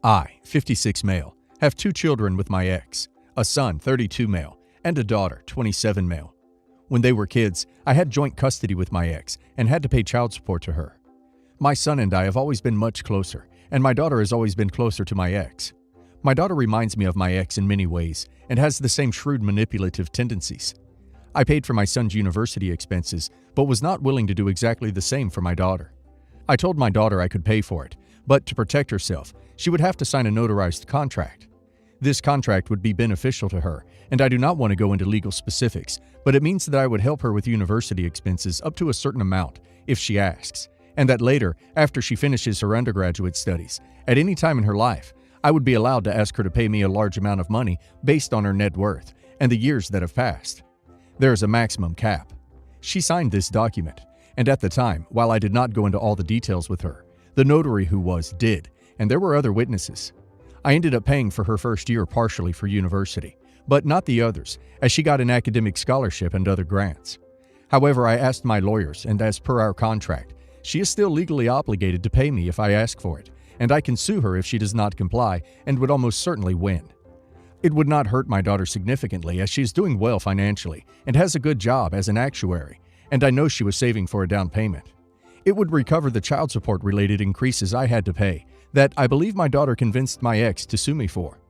I, 56 male, have 2 children with my ex, a son, 32 male, and a daughter, 27 male. When they were kids, I had joint custody with my ex and had to pay child support to her. My son and I have always been much closer, and my daughter has always been closer to my ex. My daughter reminds me of my ex in many ways and has the same shrewd manipulative tendencies. I paid for my son's university expenses, but was not willing to do exactly the same for my daughter. I told my daughter I could pay for it, but to protect herself, she would have to sign a notarized contract. This contract would be beneficial to her, and I do not want to go into legal specifics, but it means that I would help her with university expenses up to a certain amount if she asks, and that later, after she finishes her undergraduate studies, at any time in her life, I would be allowed to ask her to pay me a large amount of money based on her net worth and the years that have passed. There is a maximum cap. She signed this document, and at the time, while I did not go into all the details with her, the notary who was did, and there were other witnesses. I ended up paying for her first year partially for university, but not the others, as she got an academic scholarship and other grants. However, I asked my lawyers, and as per our contract, she is still legally obligated to pay me if I ask for it, and I can sue her if she does not comply and would almost certainly win. It would not hurt my daughter significantly as she is doing well financially and has a good job as an actuary, and I know she was saving for a down payment. It would recover the child support related increases I had to pay that I believe my daughter convinced my ex to sue me for.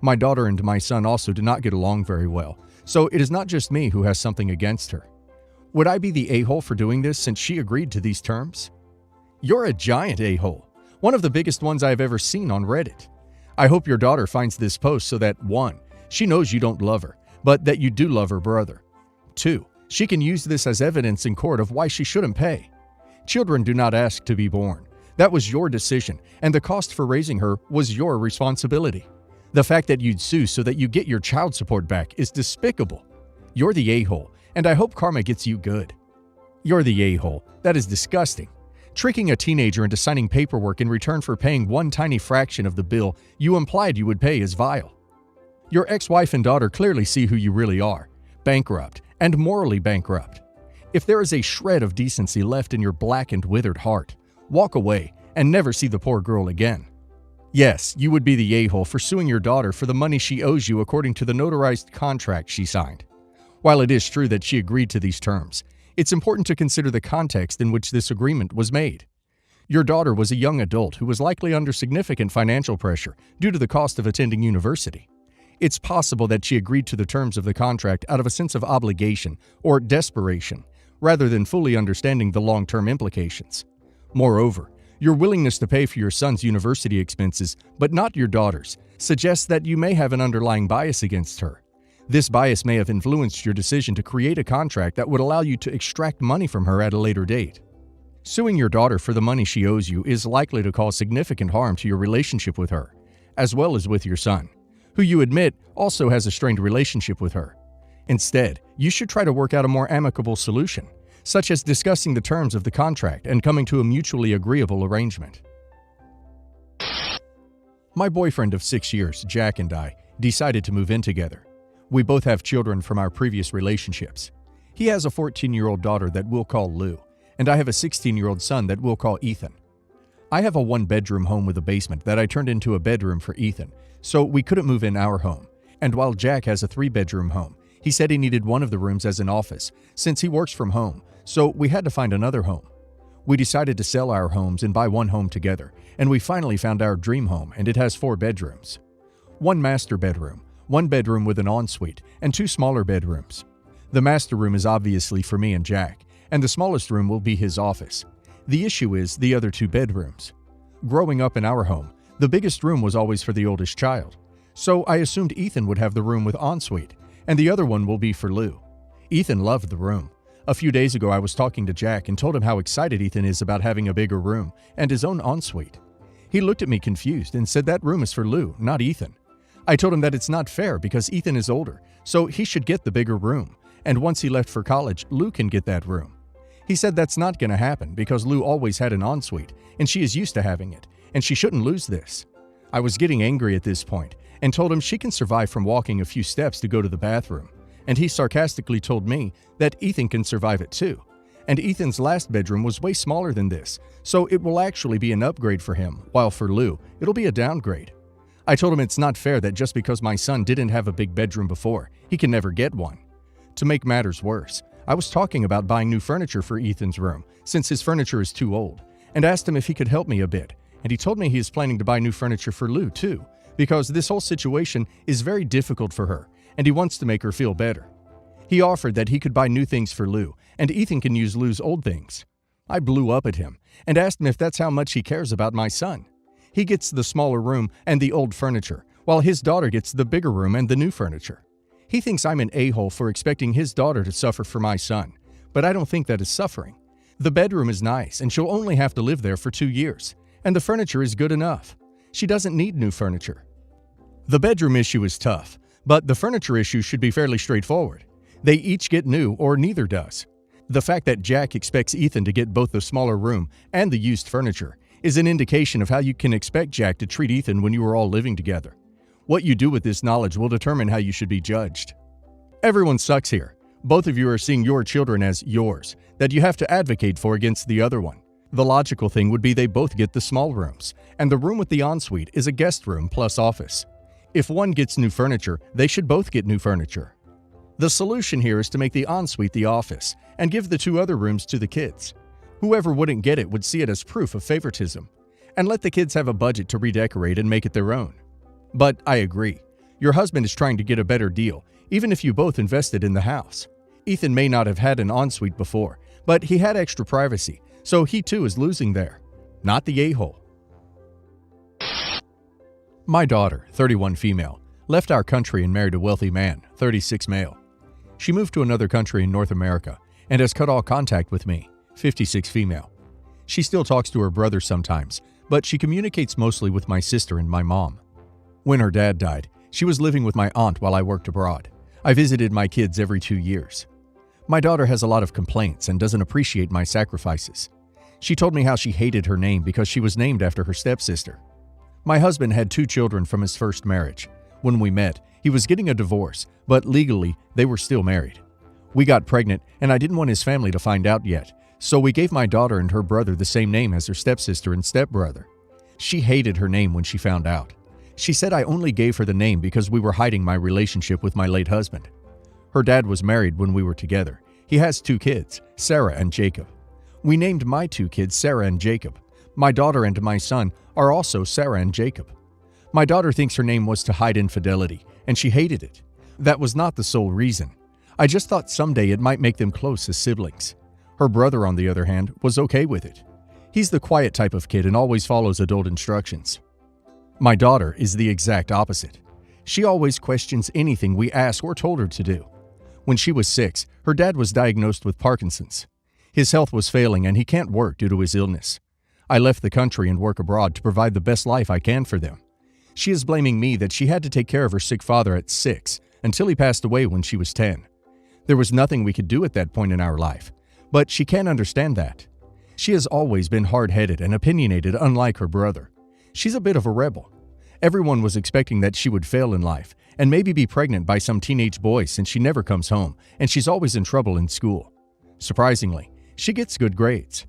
My daughter and my son also do not get along very well, so it is not just me who has something against her. Would I be the a-hole for doing this since she agreed to these terms? You're a giant a-hole, one of the biggest ones I've ever seen on Reddit. I hope your daughter finds this post so that 1. She knows you don't love her, but that you do love her brother. 2. She can use this as evidence in court of why she shouldn't pay. Children do not ask to be born. That was your decision, and the cost for raising her was your responsibility. The fact that you'd sue so that you get your child support back is despicable. You're the a-hole, and I hope karma gets you good. You're the a-hole. That is disgusting. Tricking a teenager into signing paperwork in return for paying one tiny fraction of the bill you implied you would pay is vile. Your ex-wife and daughter clearly see who you really are, bankrupt and morally bankrupt. If there is a shred of decency left in your black and withered heart, walk away and never see the poor girl again. Yes, you would be the a-hole for suing your daughter for the money she owes you according to the notarized contract she signed. While it is true that she agreed to these terms, it's important to consider the context in which this agreement was made. Your daughter was a young adult who was likely under significant financial pressure due to the cost of attending university. It's possible that she agreed to the terms of the contract out of a sense of obligation or desperation, rather than fully understanding the long-term implications. Moreover, your willingness to pay for your son's university expenses, but not your daughter's, suggests that you may have an underlying bias against her. This bias may have influenced your decision to create a contract that would allow you to extract money from her at a later date. Suing your daughter for the money she owes you is likely to cause significant harm to your relationship with her, as well as with your son, who you admit also has a strained relationship with her. Instead, you should try to work out a more amicable solution, such as discussing the terms of the contract and coming to a mutually agreeable arrangement. My boyfriend of 6 years, Jack, and I decided to move in together. We both have children from our previous relationships. He has a 14-year-old daughter that we'll call Lou, and I have a 16-year-old son that we'll call Ethan. I have a one-bedroom home with a basement that I turned into a bedroom for Ethan, so we couldn't move in our home. And while Jack has a 3-bedroom home, he said he needed one of the rooms as an office since he works from home, so we had to find another home. We decided to sell our homes and buy one home together, and we finally found our dream home, and it has 4 bedrooms. 1 master bedroom, 1 bedroom with an ensuite, and 2 smaller bedrooms. The master room is obviously for me and Jack, and the smallest room will be his office. The issue is the other 2 bedrooms. Growing up in our home, the biggest room was always for the oldest child, so I assumed Ethan would have the room with ensuite, and the other one will be for Lou. Ethan loved the room. A few days ago I was talking to Jack and told him how excited Ethan is about having a bigger room and his own ensuite. He looked at me confused and said that room is for Lou, not Ethan. I told him that it's not fair because Ethan is older, so he should get the bigger room, and once he left for college, Lou can get that room. He said that's not going to happen because Lou always had an ensuite, and she is used to having it, and she shouldn't lose this. I was getting angry at this point and told him she can survive from walking a few steps to go to the bathroom, and he sarcastically told me that Ethan can survive it too. And Ethan's last bedroom was way smaller than this, so it will actually be an upgrade for him, while for Lou, it'll be a downgrade. I told him it's not fair that just because my son didn't have a big bedroom before, he can never get one. To make matters worse, I was talking about buying new furniture for Ethan's room, since his furniture is too old, and asked him if he could help me a bit, and he told me he is planning to buy new furniture for Lou too, because this whole situation is very difficult for her, and he wants to make her feel better. He offered that he could buy new things for Lou, and Ethan can use Lou's old things. I blew up at him, and asked him if that's how much he cares about my son. He gets the smaller room and the old furniture, while his daughter gets the bigger room and the new furniture. He thinks I'm an a-hole for expecting his daughter to suffer for my son, but I don't think that is suffering. The bedroom is nice, and she'll only have to live there for 2 years, and the furniture is good enough. She doesn't need new furniture. The bedroom issue is tough, but the furniture issue should be fairly straightforward. They each get new, or neither does. The fact that Jack expects Ethan to get both the smaller room and the used furniture is an indication of how you can expect Jack to treat Ethan when you are all living together. What you do with this knowledge will determine how you should be judged. Everyone sucks here. Both of you are seeing your children as yours, that you have to advocate for against the other one. The logical thing would be they both get the small rooms, and the room with the ensuite is a guest room plus office. If one gets new furniture, they should both get new furniture. The solution here is to make the ensuite the office and give the 2 other rooms to the kids. Whoever wouldn't get it would see it as proof of favoritism, and let the kids have a budget to redecorate and make it their own. But I agree. Your husband is trying to get a better deal, even if you both invested in the house. Ethan may not have had an ensuite before, but he had extra privacy, so he too is losing there. Not the a-hole. My daughter, 31 female, left our country and married a wealthy man, 36 male. She moved to another country in North America and has cut all contact with me, 56 female. She still talks to her brother sometimes, but she communicates mostly with my sister and my mom. When her dad died, she was living with my aunt while I worked abroad. I visited my kids every 2 years. My daughter has a lot of complaints and doesn't appreciate my sacrifices. She told me how she hated her name because she was named after her stepsister. My husband had 2 children from his first marriage. When we met, he was getting a divorce, but legally, they were still married. We got pregnant, and I didn't want his family to find out yet, so we gave my daughter and her brother the same name as her stepsister and stepbrother. She hated her name when she found out. She said I only gave her the name because we were hiding my relationship with my late husband. Her dad was married when we were together. He has 2 kids, Sarah and Jacob. We named my 2 kids Sarah and Jacob. My daughter and my son are also Sarah and Jacob. My daughter thinks her name was to hide infidelity, and she hated it. That was not the sole reason. I just thought someday it might make them close as siblings. Her brother, on the other hand, was okay with it. He's the quiet type of kid and always follows adult instructions. My daughter is the exact opposite. She always questions anything we ask or told her to do. When she was 6, her dad was diagnosed with Parkinson's. His health was failing and he can't work due to his illness. I left the country and work abroad to provide the best life I can for them. She is blaming me that she had to take care of her sick father at 6 until he passed away when she was 10. There was nothing we could do at that point in our life, but she can't understand that. She has always been hard-headed and opinionated, unlike her brother. She's a bit of a rebel. Everyone was expecting that she would fail in life and maybe be pregnant by some teenage boy since she never comes home and she's always in trouble in school. Surprisingly, she gets good grades.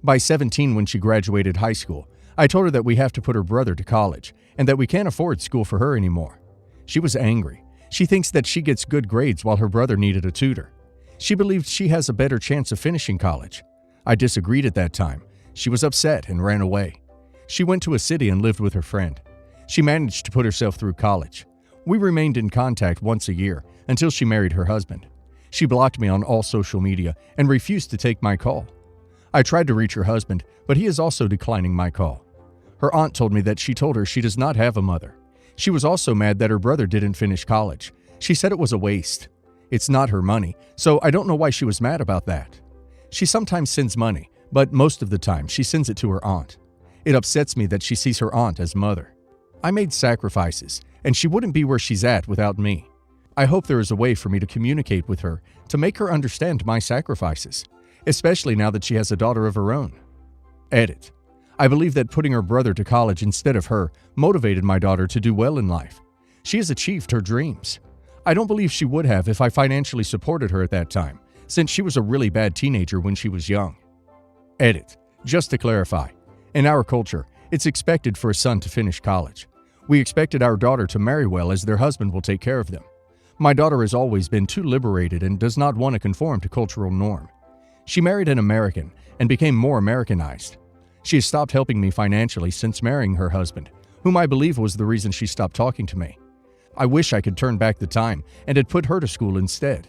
By 17, when she graduated high school, I told her that we have to put her brother to college and that we can't afford school for her anymore. She was angry. She thinks that she gets good grades while her brother needed a tutor. She believed she has a better chance of finishing college. I disagreed at that time. She was upset and ran away. She went to a city and lived with her friend. She managed to put herself through college. We remained in contact once a year until she married her husband. She blocked me on all social media and refused to take my call. I tried to reach her husband, but he is also declining my call. Her aunt told me that she told her she does not have a mother. She was also mad that her brother didn't finish college. She said it was a waste. It's not her money, so I don't know why she was mad about that. She sometimes sends money, but most of the time she sends it to her aunt. It upsets me that she sees her aunt as mother. I made sacrifices, and she wouldn't be where she's at without me. I hope there is a way for me to communicate with her to make her understand my sacrifices, especially now that she has a daughter of her own. Edit. I believe that putting her brother to college instead of her motivated my daughter to do well in life. She has achieved her dreams. I don't believe she would have if I financially supported her at that time, since she was a really bad teenager when she was young. Edit. Just to clarify, in our culture, it's expected for a son to finish college. We expected our daughter to marry well as their husband will take care of them. My daughter has always been too liberated and does not want to conform to cultural norm. She married an American and became more Americanized. She has stopped helping me financially since marrying her husband, whom I believe was the reason she stopped talking to me. I wish I could turn back the time and had put her to school instead.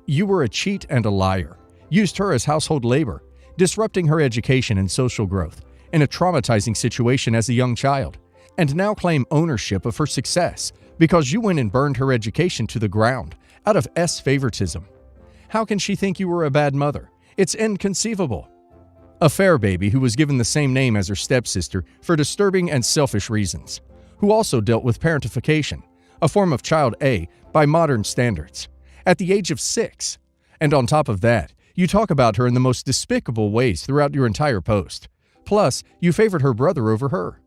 You were a cheat and a liar, used her as household labor, disrupting her education and social growth in a traumatizing situation as a young child, and now claim ownership of her success because you went and burned her education to the ground out of favoritism. How can she think you were a bad mother? It's inconceivable. A fair baby who was given the same name as her stepsister for disturbing and selfish reasons, who also dealt with parentification, a form of child A by modern standards, at the age of 6. And on top of that, you talk about her in the most despicable ways throughout your entire post. Plus, you favored her brother over her.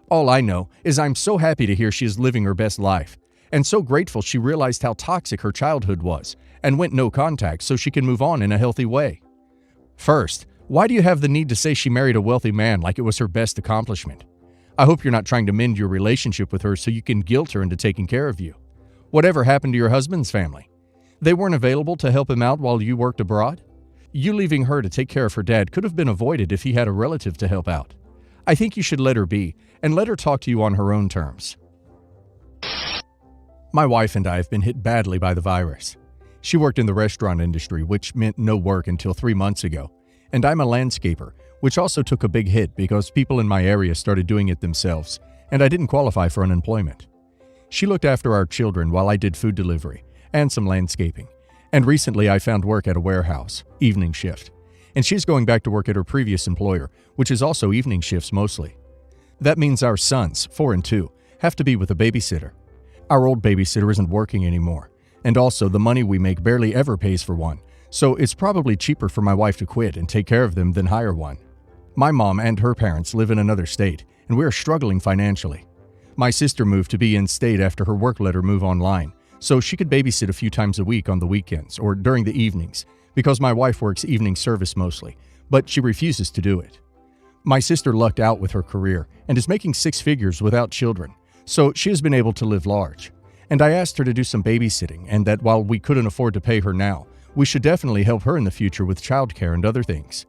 All I know is I'm so happy to hear she is living her best life, and so grateful she realized how toxic her childhood was and went no contact so she can move on in a healthy way. First, why do you have the need to say she married a wealthy man like it was her best accomplishment? I hope you're not trying to mend your relationship with her so you can guilt her into taking care of you. Whatever happened to your husband's family? They weren't available to help him out while you worked abroad? You leaving her to take care of her dad could have been avoided if he had a relative to help out. I think you should let her be, and let her talk to you on her own terms. My wife and I have been hit badly by the virus. She worked in the restaurant industry, which meant no work until 3 months ago, and I'm a landscaper, which also took a big hit because people in my area started doing it themselves, and I didn't qualify for unemployment. She looked after our children while I did food delivery and some landscaping, and recently I found work at a warehouse, evening shift, and she's going back to work at her previous employer, which is also evening shifts mostly. That means our sons, 4 and 2, have to be with a babysitter. Our old babysitter isn't working anymore, and also the money we make barely ever pays for one, so it's probably cheaper for my wife to quit and take care of them than hire one. My mom and her parents live in another state, and we are struggling financially. My sister moved to be in-state after her work let her move online, so she could babysit a few times a week on the weekends or during the evenings, because my wife works evening service mostly, but she refuses to do it. My sister lucked out with her career and is making 6 figures without children, so she has been able to live large. And I asked her to do some babysitting, and that while we couldn't afford to pay her now, we should definitely help her in the future with childcare and other things.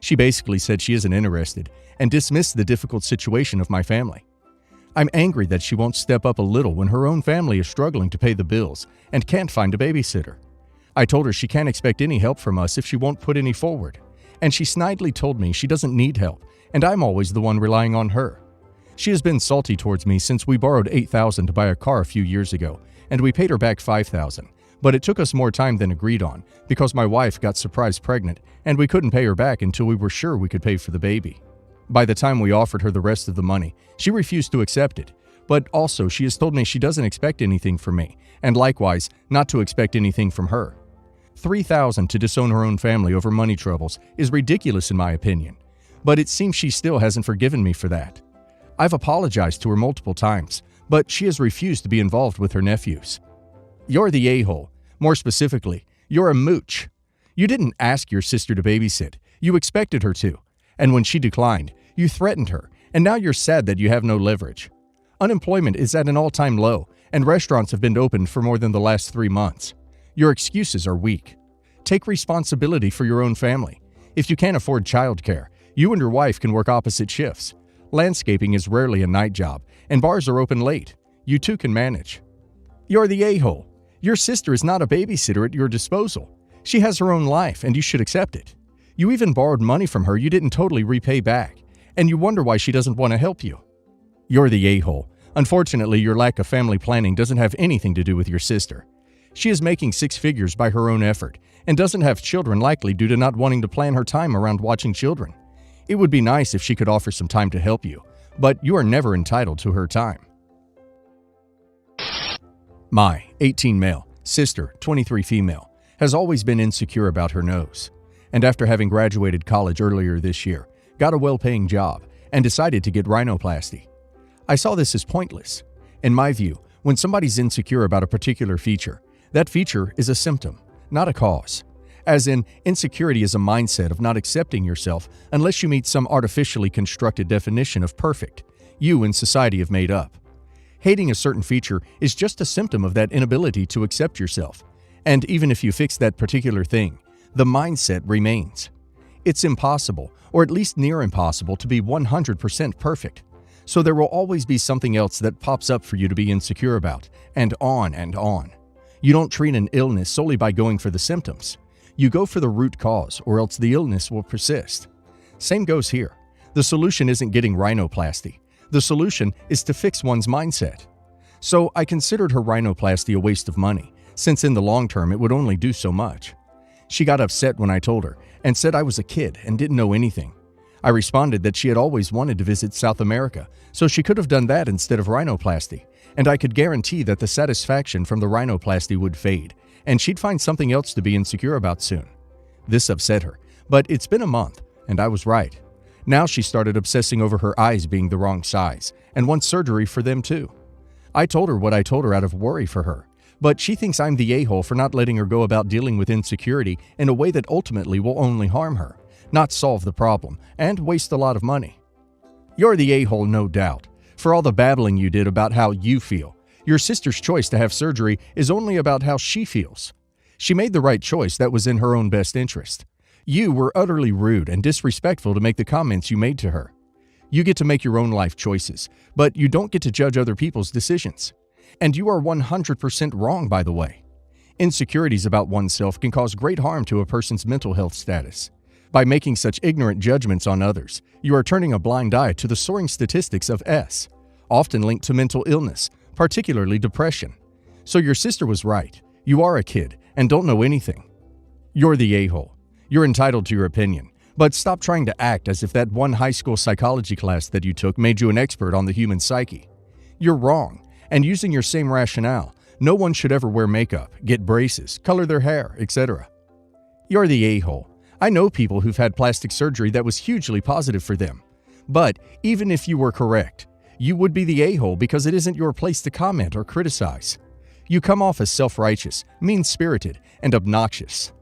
She basically said she isn't interested and dismissed the difficult situation of my family. I'm angry that she won't step up a little when her own family is struggling to pay the bills and can't find a babysitter. I told her she can't expect any help from us if she won't put any forward, and she snidely told me she doesn't need help, and I'm always the one relying on her. She has been salty towards me since we borrowed $8,000 to buy a car a few years ago, and we paid her back $5,000, but it took us more time than agreed on because my wife got surprise pregnant, and we couldn't pay her back until we were sure we could pay for the baby. By the time we offered her the rest of the money, she refused to accept it, but also she has told me she doesn't expect anything from me, and likewise, not to expect anything from her. $3,000 to disown her own family over money troubles is ridiculous in my opinion, but it seems she still hasn't forgiven me for that. I've apologized to her multiple times, but she has refused to be involved with her nephews. You're the a-hole. More specifically, you're a mooch. You didn't ask your sister to babysit. You expected her to. And when she declined, you threatened her, and now you're sad that you have no leverage. Unemployment is at an all-time low, and restaurants have been open for more than the last 3 months. Your excuses are weak. Take responsibility for your own family. If you can't afford childcare, you and your wife can work opposite shifts. Landscaping is rarely a night job, and bars are open late. You two can manage. You're the a-hole. Your sister is not a babysitter at your disposal. She has her own life, and you should accept it. You even borrowed money from her you didn't totally repay back, and you wonder why she doesn't want to help you. You're the a-hole. Unfortunately, your lack of family planning doesn't have anything to do with your sister. She is making 6 figures by her own effort, and doesn't have children likely due to not wanting to plan her time around watching children. It would be nice if she could offer some time to help you, but you are never entitled to her time. My 18 male, sister, 23 female, has always been insecure about her nose, and after having graduated college earlier this year, got a well-paying job and decided to get rhinoplasty. I saw this as pointless. In my view, when somebody's insecure about a particular feature, that feature is a symptom, not a cause. As in, insecurity is a mindset of not accepting yourself unless you meet some artificially constructed definition of perfect you and society have made up. Hating a certain feature is just a symptom of that inability to accept yourself. And even if you fix that particular thing, the mindset remains. It's impossible, or at least near impossible, to be 100% perfect. So there will always be something else that pops up for you to be insecure about, and on and on. You don't treat an illness solely by going for the symptoms. You go for the root cause, or else the illness will persist. Same goes here. The solution isn't getting rhinoplasty. The solution is to fix one's mindset. So I considered her rhinoplasty a waste of money, since in the long term it would only do so much. She got upset when I told her, and said I was a kid and didn't know anything. I responded that she had always wanted to visit South America, so she could have done that instead of rhinoplasty, and I could guarantee that the satisfaction from the rhinoplasty would fade, and she'd find something else to be insecure about soon. This upset her, but it's been a month, and I was right. Now she started obsessing over her eyes being the wrong size, and wants surgery for them too. I told her what I told her out of worry for her, but she thinks I'm the a-hole for not letting her go about dealing with insecurity in a way that ultimately will only harm her, not solve the problem, and waste a lot of money. You're the a-hole, no doubt, for all the babbling you did about how you feel. Your sister's choice to have surgery is only about how she feels. She made the right choice that was in her own best interest. You were utterly rude and disrespectful to make the comments you made to her. You get to make your own life choices, but you don't get to judge other people's decisions. And you are 100% wrong, by the way. Insecurities about oneself can cause great harm to a person's mental health status. By making such ignorant judgments on others, you are turning a blind eye to the soaring statistics of S, often linked to mental illness, particularly depression. So your sister was right. You are a kid and don't know anything. You're the a-hole. You're entitled to your opinion, but stop trying to act as if that one high school psychology class that you took made you an expert on the human psyche. You're wrong. And using your same rationale, no one should ever wear makeup, get braces, color their hair, etc. You're the a-hole. I know people who've had plastic surgery that was hugely positive for them. But even if you were correct, you would be the a-hole because it isn't your place to comment or criticize. You come off as self-righteous, mean-spirited, and obnoxious.